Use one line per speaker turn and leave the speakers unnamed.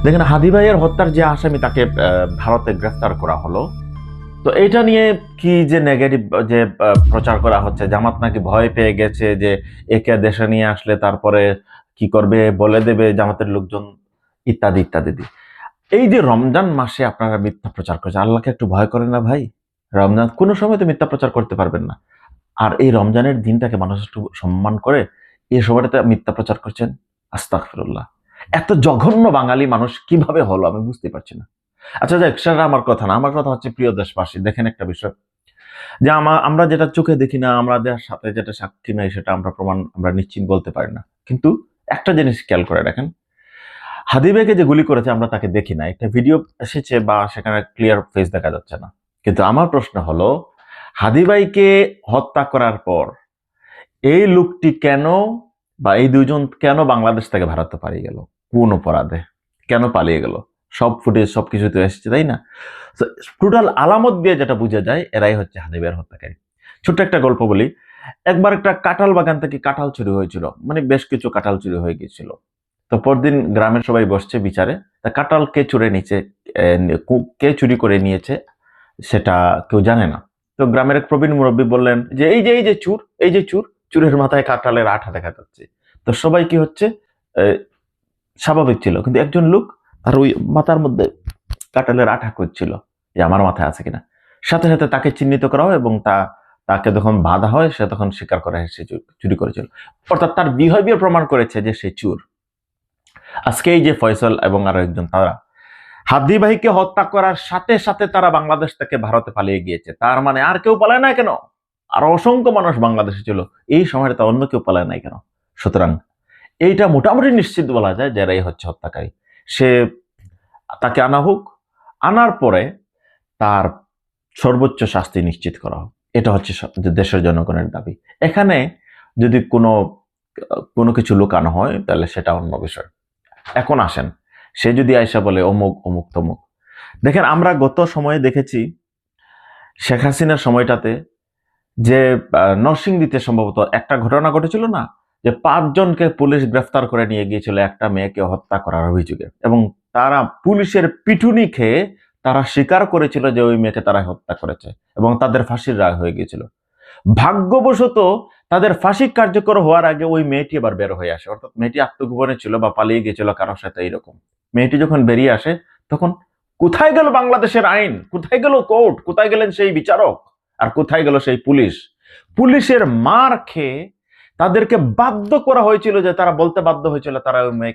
দেখেন, হাদি ভাইয়ের হত্যার যে আসামি তাকে ভারতে গ্রেফতার করা হলো। তো এটা নিয়ে কি যে নেগেটিভ যে প্রচার করা হচ্ছে, জামাত নাকি ভয় পেয়ে গেছে যে একে দেশে নিয়ে আসলে তারপরে কি করবে বলে দেবে জামাতের লোকজন, ইত্যাদি ইত্যাদি। এই যে রমজান মাসে আপনারা মিথ্যা প্রচার করছেন, আল্লাহকে একটু ভয় করেন না ভাই? রমজান কোনো সময় তো মিথ্যা প্রচার করতে পারবেন না। আর এই রমজানের দিনটাকে মানুষ একটু সম্মান করে এই সময়টাতে মিথ্যা প্রচার করছেন। আস্তাগফিরুল্লাহ। এত জঘন্য বাঙালি মানুষ কিভাবে হলো আমি বুঝতে পারছি না। আচ্ছা যাক, সেটা আমার কথা না। আমার কথা হচ্ছে, প্রিয় দেশবাসী, দেখেন একটা বিষয়, যে আমরা যেটা চোখে দেখি না, আমাদের সাথে যেটা সাক্ষী নাই, সেটা আমরা নিশ্চিত বলতে পারি না। কিন্তু একটা জিনিস খেয়াল করে দেখেন, হাদি ভাইকে যে গুলি করেছে আমরা তাকে দেখি না, একটা ভিডিও এসেছে বা সেখানে ক্লিয়ার ফেস দেখা যাচ্ছে না। কিন্তু আমার প্রশ্ন হলো, হাদি ভাইকে হত্যা করার পর এই লোকটি কেন, বা এই দুইজন কেন বাংলাদেশ থেকে ভারতে পালিয়ে গেল? কোন অপরাধে কেন পালিয়ে গেল? সব ফুটেজ সবকিছু তো এসেছে, তাই না? টোটাল আলামত দিয়ে যেটা বোঝা যায় এরাই হচ্ছে হাদি ভাইয়ের হত্যাকারী। ছোট্ট একটা গল্প বলি। একবার একটা কাঁঠাল বাগান থেকে কাঁঠাল চুরি হয়েছিল, মানে বেশ কিছু কাঁঠাল চুরি হয়ে গিয়েছিল। তো পরদিন গ্রামের সবাই বসছে বিচারে, তা কাঁঠাল কে চুরে নিচে, কে চুরি করে নিয়েছে সেটা কেউ জানে না। তো গ্রামের এক প্রবীণ মুরব্বী বললেন যে এই যে চুর, এই যে চুর, চুরের মাথায় কাঁঠালের আঠা দেখা যাচ্ছে। তো সবাই কি হচ্ছে, আহ, স্বাভাবিক ছিল, কিন্তু একজন লোক তার ওই মাথার মধ্যে কাঁঠালের আঠা করছিল যে আমার মাথায় আছে কিনা। সাথে সাথে তাকে চিহ্নিত করা হয় এবং তাকে যখন বাধা হয় সে তখন স্বীকার করে সে চুরি করেছিল। অর্থাৎ তার বিহেভিয়ার প্রমাণ করেছে যে সে চুর। আজকে এই যে ফয়সাল এবং আরো একজন, তারা হাদি ভাইকে হত্যা করার সাথে সাথে তারা বাংলাদেশ থেকে ভারতে পালিয়ে গিয়েছে। তার মানে আর কেউ পালায় না কেন? আর অসংখ্য মানুষ বাংলাদেশে ছিল, এই সময়টা অন্য কেউ পালায় নাই কেন? সুতরাং এইটা মোটামুটি নিশ্চিত বলা যায় যে এরাই হচ্ছে হত্যাকারী। সে, তাকে আনা হোক, আনার পরে তার সর্বোচ্চ শাস্তি নিশ্চিত করা হোক। এটা হচ্ছে যে দেশের জনগণের দাবি। এখানে যদি কোনো কিছু লুকানো হয় তাহলে সেটা অন্য বিষয়। এখন আসেন, সে যদি আয়সা বলে অমুক অমুক তমুক, দেখেন আমরা গত সময়ে দেখেছি শেখ হাসিনার সময়টাতে যে নরসিংদীতে সম্ভবত একটা ঘটনা ঘটেছিল না, যে 5 জনকে পুলিশ গ্রেফতার করে নিয়ে গিয়েছিল একটা মেয়েকে হত্যা করার অভিযোগে, এবং তারা পুলিশের পিটুনি খেয়ে তারা স্বীকার করেছিল যে ওই মেয়েকে তারা হত্যা করেছে এবং তাদের ফাঁসির রায় হয়ে গিয়েছিল। ভাগ্যবশত তাদের ফাঁসি কার্যকর হওয়ার আগে ওই মেয়েটি আবার বের হয়ে আসে, অর্থাৎ মেয়েটি আত্মগোপনে ছিল বা পালিয়ে গিয়েছিল কারোর সাথে। এইরকম মেয়েটি যখন বেরিয়ে আসে, তখন কোথায় গেল বাংলাদেশের আইন, কোথায় গেল কোর্ট, কোথায় গেলেন সেই বিচারক, আর কোথায় গেল সেই পুলিশ? পুলিশের মার খেয়ে তাদেরকে বাধ্য করা হয়েছিল, যে তারা বলতে বাধ্য হয়েছিল তারা ওই মেয়েকে